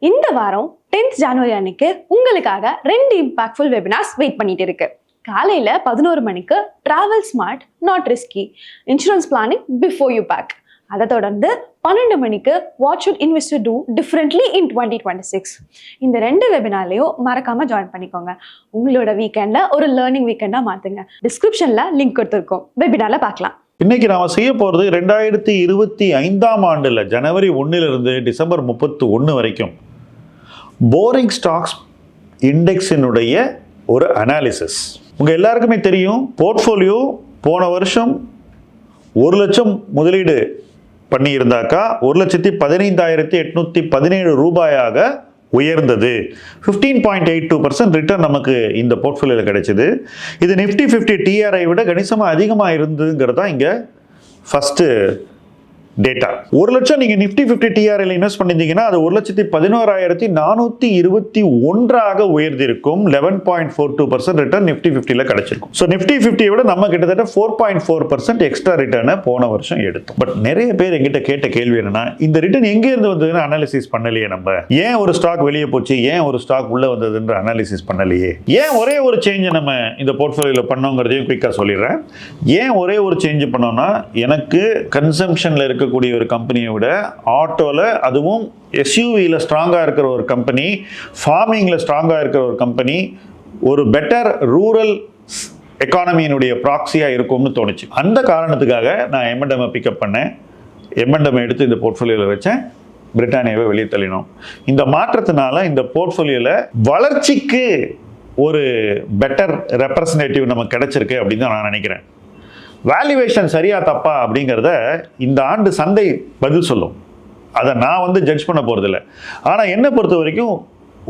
இந்த வாரம் 10th ஜனவரி அன்னைக்கு உங்களுக்காக 2 இம்பாக்ட்ஃபுல் வெபினார்ஸ் வெயிட் பண்ணிட்டு இருக்கு. காலையில 11 மணிக்கு travel smart not risky insurance planning before you pack. அதை தொடர்ந்து 12 மணிக்கு what should investor do differently in 2026. இந்த 2 வெபினார்லையும் மறக்காம ஜாயின் பண்ணிக்கோங்க. உங்களோட வீக்கெண்டை ஒரு லேர்னிங் வீக்கெண்டா மாத்துங்க. டிஸ்கிரிப்ஷன்ல லிங்க் கொடுத்துருக்கோம், வெபினார்ல பார்க்கலாம். இன்னைக்கு நாம செய்ய போறது 2025ஆம் ஆண்டுல ஜனவரி 1 டிசம்பர் 31 வரைக்கும் போரிங் ஸ்டாக்ஸ் இண்டெக்ஸினுடைய ஒரு அனாலிசிஸ். உங்க எல்லாருக்குமே தெரியும், போர்ட்ஃபோலியோ போன வருஷம் 1 லட்சம் முதலீடு பண்ணி இருந்தாக்கா 1,15,817 ரூபாயாக உயர்ந்தது. 15.82% ரிட்டர்ன் நமக்கு இந்த போர்ட்ஃபோலியோவில் கிடைச்சது. இது நிஃப்டி 50 டிஆர்ஐ விட கணிசமாக அதிகமாக இருந்ததுங்கிறதா இங்கே ஃபஸ்ட்டு டேட்டா. 1 லட்சம் நீங்கள் நிஃப்டி 50 டிஆர்ஐல இன்வெஸ்ட் பண்ணியிருந்தீங்கன்னா அது 1,11,421 உயர்ந்திருக்கும். 11.42% ரிட்டர்ன் நிஃப்டி 50ல கிடைச்சிருக்கும். ஸோ நிஃப்டி 50 விட நம்ம கிட்டத்தட்ட 4.4% எக்ஸ்ட்ரா ரிட்டர்னை போன வருஷம் எடுத்தோம். பட் நிறைய பேர் எங்கிட்ட கேட்ட கேள்வி என்னன்னா, இந்த ரிட்டர்ன் எங்கேருந்து வந்ததுன்னு அனாலிசிஸ் பண்ணலையே. நம்ம ஏன் ஒரு ஸ்டாக் வெளியே போச்சு, ஏன் ஒரு ஸ்டாக் உள்ள வந்ததுன்ற அனாலிசிஸ் பண்ணலையே, ஏன் ஒரே ஒரு சேஞ்சை நம்ம இந்த போர்ட்ஃபோலியோவில் பண்ணோங்கிறதையும் குயிக்காக சொல்லிடுறேன். ஏன் ஒரே ஒரு சேஞ்ச் பண்ணோம்னா, எனக்கு கன்சம்ஷனில் இருக்கக்கூடிய ஒரு கம்பெனியை விட ஆட்டோவில், அதுவும் எஸ்யூவியில் ஸ்ட்ராங்காக இருக்கிற ஒரு கம்பெனி, ஃபார்மிங்கில் ஸ்ட்ராங்காக இருக்கிற ஒரு கம்பெனி ஒரு பெட்டர் ரூரல் எக்கானமியினுடைய ப்ராக்சியாக இருக்கும்னு தோணுச்சு. அந்த காரணத்துக்காக நான் M&M பிக்கப் பண்ணேன். M&M எடுத்து இந்த போர்ட்ஃபோலியோவில் வச்சேன். பிரிட்டானியாவை வெளியே தள்ளினோம். இந்த மாற்றத்தினால இந்த போர்ட்ஃபோலியோவில் வளர்ச்சிக்கு ஒரு பெட்டர் ரெப்ரசன்டேட்டிவ் நமக்கு கிடைச்சிருக்கு அப்படின்னு தான் நான் நினைக்கிறேன். வேல்யூவேஷன் சரியா தப்பா அப்படிங்கிறத இந்த ஆண்டு சந்தை பதில் சொல்லும். அதை நான் ஜட்ஜ் பண்ண போகிறதில்ல. ஆனால் என்னை பொறுத்த வரைக்கும்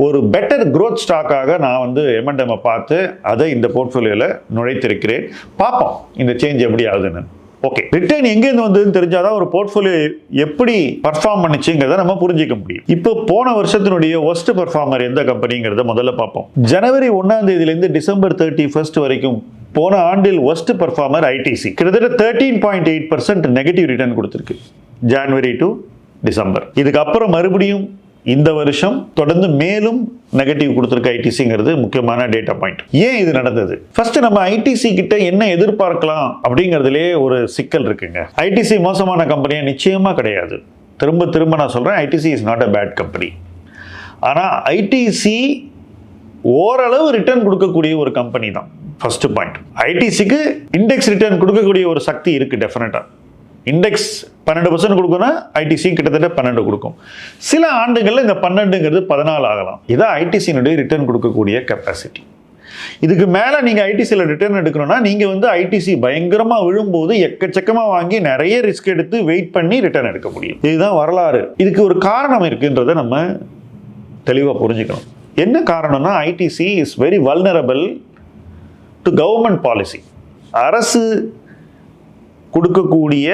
ஒரு பெட்டர் க்ரோத் ஸ்டாக்காக நான் M&M பார்த்து அதை இந்த போர்ட்ஃபோலியோவில் நுழைத்திருக்கிறேன். பார்ப்போம் இந்த சேஞ்ச் எப்படி ஆகுதுன்னு. ஓகே, ரிட்டர்ன் எங்கேருந்து வந்ததுன்னு தெரிஞ்சாதான் ஒரு போர்ட்ஃபோலியோ எப்படி பர்ஃபார்ம் பண்ணிச்சுங்கிறத நம்ம புரிஞ்சிக்க முடியும். இப்போ போன வருஷத்தினுடைய ஒஸ்ட் பர்ஃபார்மர் எந்த கம்பெனிங்கிறத முதல்ல பார்ப்போம். ஜனவரி 1 டிசம்பர் 31 வரைக்கும் போன ஆண்டில் ஒஸ்ட் பர்ஃபார்மர் ஐடிசி கிட்டத்தட்ட 13.8% நெகட்டிவ் ரிட்டர்ன் கொடுத்துருக்கு ஜனவரி டு டிசம்பர். இதுக்கப்புறம் மறுபடியும் இந்த வருஷம் தொடர்ந்து மேலும் நெகட்டிவ் கொடுத்துருக்க ஐடிசிங்கிறது முக்கியமான டேட்டா பாயிண்ட். ஏன் இது நடந்தது? ஃபர்ஸ்ட் நம்ம ஐடிசி கிட்ட என்ன எதிர்பார்க்கலாம் அப்படிங்கிறதுலே ஒரு சிக்கல் இருக்குங்க. ஐடிசி மோசமான கம்பெனியா நிச்சயமா கிடையாது. திரும்ப நான் சொல்றேன், ITC is not a bad company. ஆனால் ஐடிசி ஓரளவு ரிட்டர்ன் கொடுக்கக்கூடிய ஒரு கம்பெனி தான். ஃபர்ஸ்ட் பாயிண்ட், ஐடிசிக்கு இண்டெக்ஸ் ரிட்டர்ன் கொடுக்கக்கூடிய ஒரு சக்தி இருக்கு. டெஃபினட்டா இண்டெக்ஸ் 12% கொடுக்கணும், ஐடிசி கிட்டத்தட்ட 12 கொடுக்கும். சில ஆண்டுகளில் இந்த 12ங்கிறது 14 ஆகலாம். இதான் ஐடிசியினுடைய ரிட்டர்ன் கொடுக்கக்கூடிய கெப்பாசிட்டி. இதுக்கு மேலே நீங்கள் ஐடிசியில் ரிட்டர்ன் எடுக்கணும்னா நீங்கள் ஐடிசி பயங்கரமாக விழும்போது எக்கச்சக்கமாக வாங்கி நிறைய ரிஸ்க் எடுத்து வெயிட் பண்ணி ரிட்டர்ன் எடுக்க முடியும். இதுதான் வரலாறு. இதுக்கு ஒரு காரணம் இருக்குன்றதை நம்ம தெளிவாக புரிஞ்சுக்கணும். என்ன காரணம்னா, ITC is very vulnerable to government policy. அரசு கொடுக்கக்கூடிய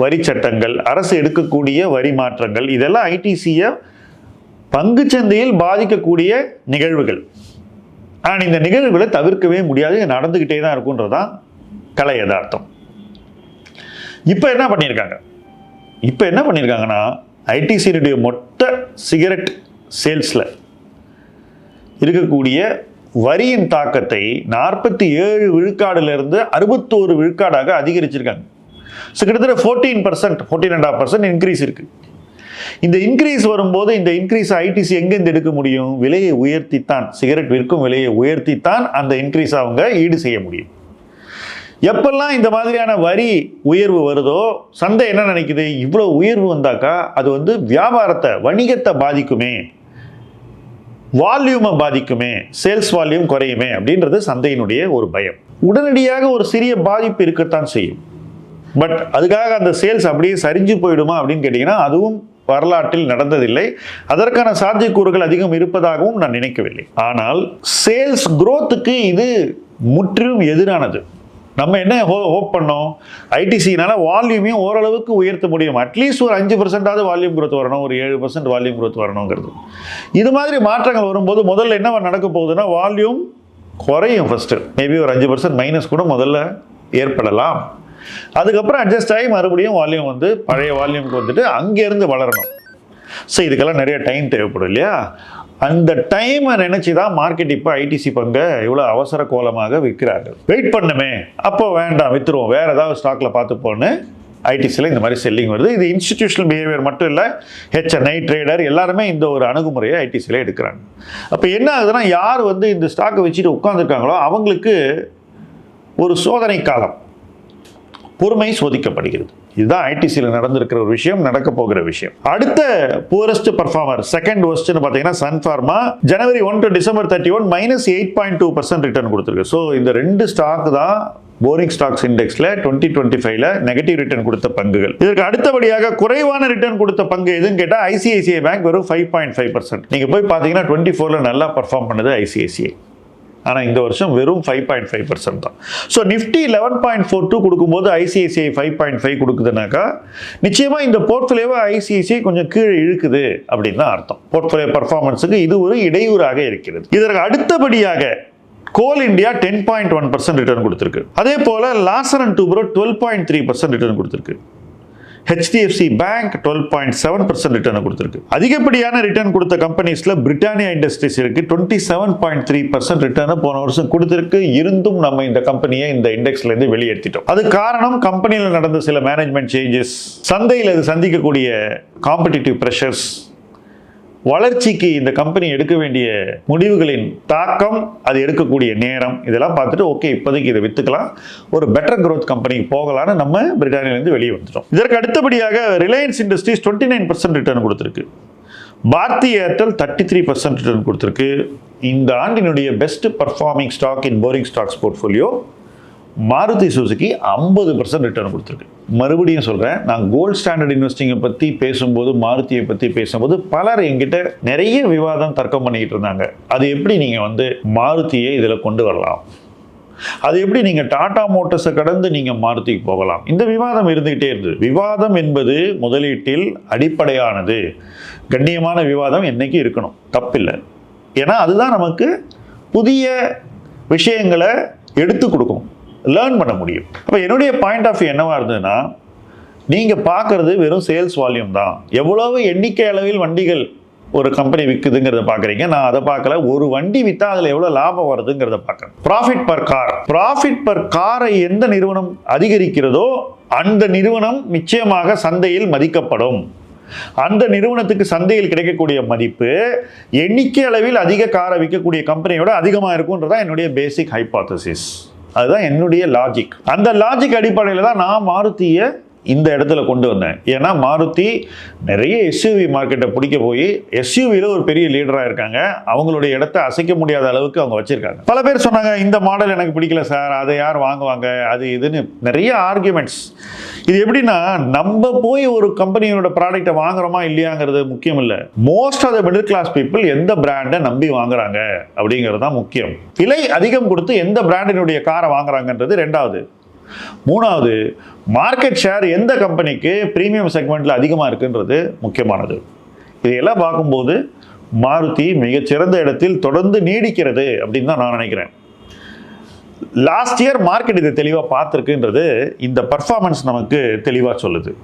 வரி சட்டங்கள், அரசு எடுக்கக்கூடிய வரி மாற்றங்கள், இதெல்லாம் ஐடிசியை பங்குச்சந்தையில் பாதிக்கக்கூடிய நிகழ்வுகள். ஆனால் இந்த நிகழ்வுகளை தவிர்க்கவே முடியாது, நடந்துக்கிட்டே தான் இருக்குன்றதான் கலை யதார்த்தம். இப்போ என்ன பண்ணியிருக்காங்கன்னா, ஐடிசியினுடைய மொத்த சிகரெட் சேல்ஸில் இருக்கக்கூடிய வரியின் தாக்கத்தை 47 விழுக்காடுலேருந்து 61 விழுக்காடாக அதிகரிச்சிருக்காங்க. ஸோ கிட்டத்தட்ட 14.5% இன்க்ரீஸ் இருக்கு. இந்த இன்க்ரீஸ் வரும்போது இந்த இன்க்ரீஸ் ஐடிசி எங்கேருந்து எடுக்க முடியும்? விலையை உயர்த்தித்தான், சிகரெட் விற்கும் விலையை உயர்த்தித்தான் அந்த இன்க்ரீஸ் அவங்க ஈடு செய்ய முடியும். எப்பெல்லாம் இந்த மாதிரியான வரி உயர்வு வருதோ சந்தை என்ன நினைக்குது? இவ்வளோ உயர்வு வந்தாக்கா அது வியாபாரத்தை, வணிகத்தை பாதிக்குமே, வால்யூமை பாதிக்குமே, சேல்ஸ் வால்யூம் குறையுமே அப்படின்றது சந்தையினுடைய ஒரு பயம். உடனடியாக ஒரு சிறிய பாதிப்பு இருக்கத்தான் செய்யும். பட் அதுக்காக அந்த சேல்ஸ் அப்படியே சரிஞ்சு போயிடுமா அப்படின்னு கேட்டிங்கன்னா அதுவும் வரலாற்றில் நடந்ததில்லை. அதற்கான சாத்தியக்கூறுகள் அதிகம் இருப்பதாகவும் நான் நினைக்கவில்லை. ஆனால் சேல்ஸ் குரோத்துக்கு இது முற்றிலும் எதிரானது. நம்ம என்ன ஹோப் பண்ணோம்? ஐடிசினால வால்யூமையும் ஓரளவுக்கு உயர்த்த முடியும். அட்லீஸ்ட் ஒரு 5% வால்யூம் குரோத் வரணும், ஒரு 7% வால்யூம் குரோத் வரணுங்கிறது. இது மாதிரி மாற்றங்கள் வரும்போது முதல்ல என்ன நடக்க போகுதுன்னா, வால்யூம் குறையும். ஃபர்ஸ்ட் மேபி ஒரு 5% மைனஸ் கூட முதல்ல ஏற்படலாம். அதுக்கப்புறம் அட்ஜஸ்ட் ஆகி மறுபடியும் வால்யூம் பழைய வால்யூமுக்கு அங்கேருந்து வளரணும். ஸோ இதுக்கெல்லாம் நிறைய டைம் தேவைப்படும் இல்லையா? அந்த டைமை நினச்சி தான் மார்க்கெட் இப்போ ஐடிசி பங்கை இவ்வளோ அவசர கோலமாக விற்கிறார்கள். வெயிட் பண்ணுமே, அப்போ வேண்டாம் விற்றுருவோம், வேறு ஏதாவது ஸ்டாக்கில் பார்த்துப்போன்னு ஐடிசியில் இந்த மாதிரி செல்லிங் வருது. இது இன்ஸ்டிடியூஷனல் பிஹேவியர் மட்டும் இல்லை, ஹெச்என்ஐ ட்ரேடர் எல்லாருமே இந்த ஒரு அணுகுமுறையை ஐடிசியில் எடுக்கிறாங்க. அப்போ என்ன ஆகுதுன்னா, யார் வந்து இந்த ஸ்டாக்கை வச்சுட்டு உட்காந்துருக்காங்களோ அவங்களுக்கு ஒரு சோதனை காலம், பொறுமை சோதிக்கப்படுகிறது. இதுதான் ஐடிசியில் நடந்திருக்கிற ஒரு விஷயம், நடக்க போகிற விஷயம். அடுத்த புவரஸ்ட் பர்ஃபார்மர், செகண்ட் வர்ஸ்ட்னு பார்த்தீங்கன்னா Sun Pharma, January 1 to December 31 -8.2% return கொடுத்துருக்கு. ஸோ இந்த ரெண்டு ஸ்டாக் தான் போரிங் ஸ்டாக்ஸ் இண்டெக்ஸ்ல 2025ல நெகட்டிவ் ரிட்டர்ன் கொடுத்த பங்குகள். இதற்கு அடுத்தபடியாக குறைவான ரிட்டர்ன் கொடுத்த பங்கு எதுன்னு கேட்டா ஐசிஐசிஐ பேங்க் வெறும் 5.5%. நீங்க போய் பார்த்தீங்கன்னா 24ல நல்லா பர்ஃபார்ம் பண்ணது ஐசிஐசிஐ, ஆனால் இந்த வருஷம் வெறும் 5.5% தான். ஸோ நிஃப்டி 11.42 கொடுக்கும்போது ஐசிஐசிஐ 5.5 கொடுக்குதுனாக்கா நிச்சயமாக இந்த போர்ட்ஃபோலியோவை ஐசிஐசிஐ கொஞ்சம் கீழே இழுக்குது அப்படின்னு தான் அர்த்தம். போர்ட்ஃபோலியோ பர்ஃபார்மன்ஸுக்கு இது ஒரு இடையூறாக இருக்கிறது. இதற்கு அடுத்தபடியாக கோல் இந்தியா 10.1% ரிட்டர்ன் கொடுத்துருக்கு. அதே போல லாசர் அண்ட் டூப்ரோ 12.3% ரிட்டர்ன் கொடுத்துருக்கு. ஹெச்டிஎஃப்சி பேங்க் 12.7% ரிட்டர்ன் கொடுத்துருக்கு. அதிகப்படியான ரிட்டர்ன் கொடுத்த கம்பெனிஸ்ல பிரிட்டானியா இண்டஸ்ட்ரீஸ் இருக்கு, 27.3% ரிட்டர்ன் போன வருஷம் கொடுத்திருக்கு. இருந்தும் நம்ம இந்த கம்பெனியை இந்த இண்டெக்ஸ்ல இருந்து வெளியேற்றிட்டோம். அது காரணம் கம்பெனியில் நடந்த சில மேனேஜ்மெண்ட் சேஞ்சஸ், சந்தையில் அது சந்திக்கக்கூடிய காம்படிட்டிவ் பிரஷர்ஸ், வளர்ச்சிக்கு இந்த கம்பெனி எடுக்க வேண்டிய முடிவுகளின் தாக்கம், அது எடுக்கக்கூடிய நேரம், இதெல்லாம் பார்த்துட்டு ஓகே இப்போதைக்கு இதை வித்துக்கலாம், ஒரு பெட்டர் growth கம்பெனிக்கு போகலான்னு நம்ம பிரிட்டானியிலேருந்து வெளியே வந்துட்டோம். இதற்கு அடுத்தபடியாக ரிலையன்ஸ் இண்டஸ்ட்ரீஸ் 29% ரிட்டர்ன் கொடுத்துருக்கு. பாரதி ஏர்டெல் 33% ரிட்டர்ன் கொடுத்துருக்கு. இந்த ஆண்டினுடைய best performing stock in boring stocks portfolio Maruti Suzuki 50% return கொடுத்துருக்கு. மறுபடியும் சொல்கிறேன், நான் கோல்ட் ஸ்டாண்டர்ட் இன்வெஸ்டிங்கை பற்றி பேசும்போது, மாருதியை பற்றி பேசும்போது பலர் என்கிட்ட நிறைய விவாதம் தர்க்கம் பண்ணிக்கிட்டு இருந்தாங்க. அது எப்படி நீங்கள் வந்து மாருதியை இதில் கொண்டு வரலாம், அது எப்படி நீங்கள் டாடா மோட்டர்ஸை கடந்து நீங்கள் மாருதிக்கு போகலாம், இந்த விவாதம் இருந்துகிட்டே இருந்தது. விவாதம் என்பது முதலீட்டில் அடிப்படையானது, கண்ணியமான விவாதம் என்னைக்கு இருக்கணும், தப்பில்லை. ஏன்னா அதுதான் நமக்கு புதிய விஷயங்களை எடுத்து கொடுக்கும், லேர்ன் பண்ண முடியும். அப்போ என்னுடைய பாயிண்ட் ஆஃப் வியூ என்னவா இருந்ததுன்னா, நீங்கள் பார்க்குறது வெறும் சேல்ஸ் வால்யூம் தான். எவ்வளவு எண்ணிக்கை அளவில் வண்டிகள் ஒரு கம்பெனி விற்குதுங்கிறத பார்க்குறீங்க, நான் அதை பார்க்கல. ஒரு வண்டி விற்றா அதில் எவ்வளோ லாபம் வருதுங்கிறத பார்க்குறேன். Profit per car, profit per காரை எந்த நிறுவனம் அதிகரிக்கிறதோ அந்த நிறுவனம் நிச்சயமாக சந்தையில் மதிக்கப்படும். அந்த நிறுவனத்துக்கு சந்தையில் கிடைக்கக்கூடிய மதிப்பு எண்ணிக்கை அளவில் அதிக காரை விற்கக்கூடிய கம்பெனியோட அதிகமாக இருக்கும்ன்றதான் என்னுடைய பேசிக் ஹைபாத்தசிஸ். அதுதான் என்னுடைய லாஜிக். அந்த லாஜிக் அடிப்படையில் தான் நான் மாருதியை இந்த இடத்துல கொண்டு வந்தேன். ஏன்னா மாருதி நிறைய எஸ்யூவி மார்க்கெட்டை பிடிக்க போய் எஸ்யூவியில் ஒரு பெரிய லீடராக இருக்காங்க. அவங்களுடைய இடத்த அசைக்க முடியாத அளவுக்கு அவங்க வச்சிருக்காங்க. பல பேர் சொன்னாங்க இந்த மாடல் எனக்கு பிடிக்கல சார், அதை யார் வாங்குவாங்க, அது இதுன்னு நிறைய ஆர்கியூமெண்ட்ஸ். இது எப்படின்னா, நம்ம போய் ஒரு கம்பெனியோட ப்ராடக்டை வாங்குறோமா இல்லையாங்கிறது முக்கியம் இல்லை. Most of the middle class people எந்த பிராண்டை நம்பி வாங்குறாங்க அப்படிங்கிறது தான் முக்கியம். விலை அதிகம் கொடுத்து எந்த பிராண்டினுடைய காரை வாங்குறாங்கன்றது ரெண்டாவது. மூணாவது, மார்க்கெட் ஷேர் எந்த கம்பெனிக்கு பிரீமியம் செக்மெண்ட்ல அதிகமாக இருக்குன்றது முக்கியமானது. இதையெல்லாம் பார்க்கும்போது மாருதி மிகச்சிறந்த இடத்தில் தொடர்ந்து நீடிக்கிறது அப்படின்னு தான் நான் நினைக்கிறேன். லாஸ்ட் இயர் மார்க்கெட் இதை தெளிவாக பார்த்துருக்குன்றது இந்த பர்ஃபார்மன்ஸ் நமக்கு தெளிவாக சொல்லுது.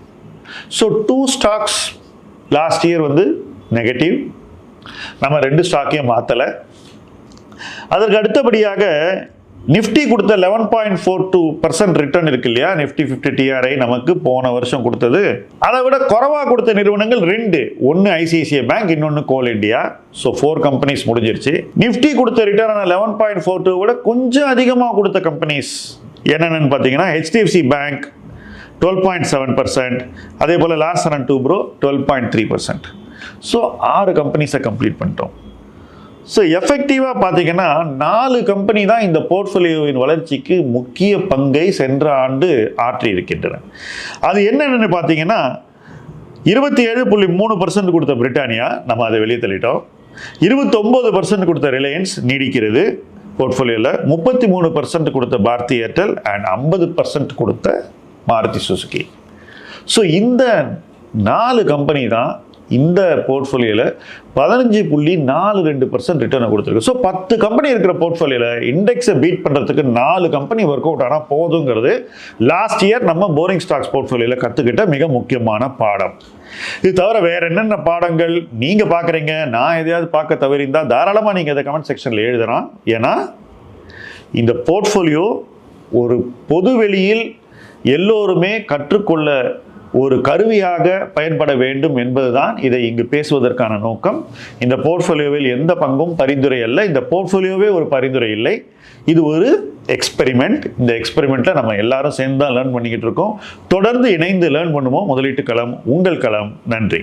ஸோ 2 ஸ்டாக்ஸ் லாஸ்ட் இயர் வந்து நெகட்டிவ், நம்ம 2 ஸ்டாக்கையும் மாற்றலை. அதற்கு அடுத்தபடியாக நிஃப்டி கொடுத்த 11.42% ரிட்டர்ன் இருக்கு இல்லையா, நிஃப்டி 50 டிஆர்ஐ நமக்கு போன வருஷம் கொடுத்தது. அதை விட குறைவாக கொடுத்த நிறுவனங்கள் 2, ஒன்று ஐசிஐசிஐ பேங்க், இன்னொன்று கோல் இண்டியா. ஸோ 4 கம்பெனிஸ் முடிஞ்சிருச்சு. நிஃப்டி கொடுத்த ரிட்டர்ன் 11.42 விட கொஞ்சம் அதிகமாக கொடுத்த கம்பெனிஸ் என்னென்னு பார்த்தீங்கன்னா ஹெச்டிஎஃப்சி பேங்க் 12.7%, அதே போல் லாசர் அண்ட் டூப்ரோ 12.3%. ஸோ 6 கம்பெனிஸை கம்ப்ளீட் பண்ணிட்டோம். ஸோ எஃபெக்டிவாக பார்த்தீங்கன்னா 4 கம்பெனி தான் இந்த போர்ட்ஃபோலியோவின் வளர்ச்சிக்கு முக்கிய பங்கை சென்ற ஆண்டு ஆற்றி இருக்கின்றன. அது என்னென்னு பார்த்தீங்கன்னா 27.3% கொடுத்த பிரிட்டானியா, நம்ம அதை வெளியே தள்ளிட்டோம். 29% கொடுத்த ரிலையன்ஸ் நீடிக்கிறது போர்ட்ஃபோலியோவில். 33% கொடுத்த பாரதி ஏர்டெல் அண்ட் 50% கொடுத்த மாருதி சுசுகி. ஸோ இந்த 4 கம்பெனி தான் இந்த போர்ட்ஃபோலியோவில் 15.42% ரிட்டர்னை கொடுத்துருக்கு. ஸோ 10 கம்பெனி இருக்கிற போர்ட்ஃபோலியோவில் இண்டெக்ஸை பீட் பண்ணுறதுக்கு 4 கம்பெனி ஒர்க் அவுட் ஆனால் போதுங்கிறது லாஸ்ட் இயர் நம்ம போரிங் ஸ்டாக்ஸ் போர்ட்ஃபோலியோவில் கற்றுக்கிட்ட மிக முக்கியமான பாடம். இது தவிர வேற என்னென்ன பாடங்கள் நீங்கள் பார்க்குறீங்க, நான் எதையாவது பார்க்க தவறிந்தால் தாராளமாக நீங்கள் அதை கமெண்ட் செக்ஷனில் எழுதலாம். ஏன்னா இந்த போர்ட்ஃபோலியோ ஒரு பொது வெளியில் எல்லோருமே கற்றுக்கொள்ள ஒரு கருவியாக பயன்பட வேண்டும் என்பதுதான் இதை இங்கு பேசுவதற்கான நோக்கம். இந்த போர்ட்ஃபோலியோவில் எந்த பங்கும் பரிந்துரை அல்ல, இந்த போர்ட்ஃபோலியோவே ஒரு பரிந்துரை இல்லை, இது ஒரு எக்ஸ்பெரிமெண்ட். இந்த எக்ஸ்பெரிமெண்ட்டை நம்ம எல்லாரும் சேர்ந்து தான் லேர்ன் பண்ணிக்கிட்டு இருக்கோம். தொடர்ந்து இணைந்து லேர்ன் பண்ணுவோம். முதலீட்டு களம் உங்கள் களம். நன்றி.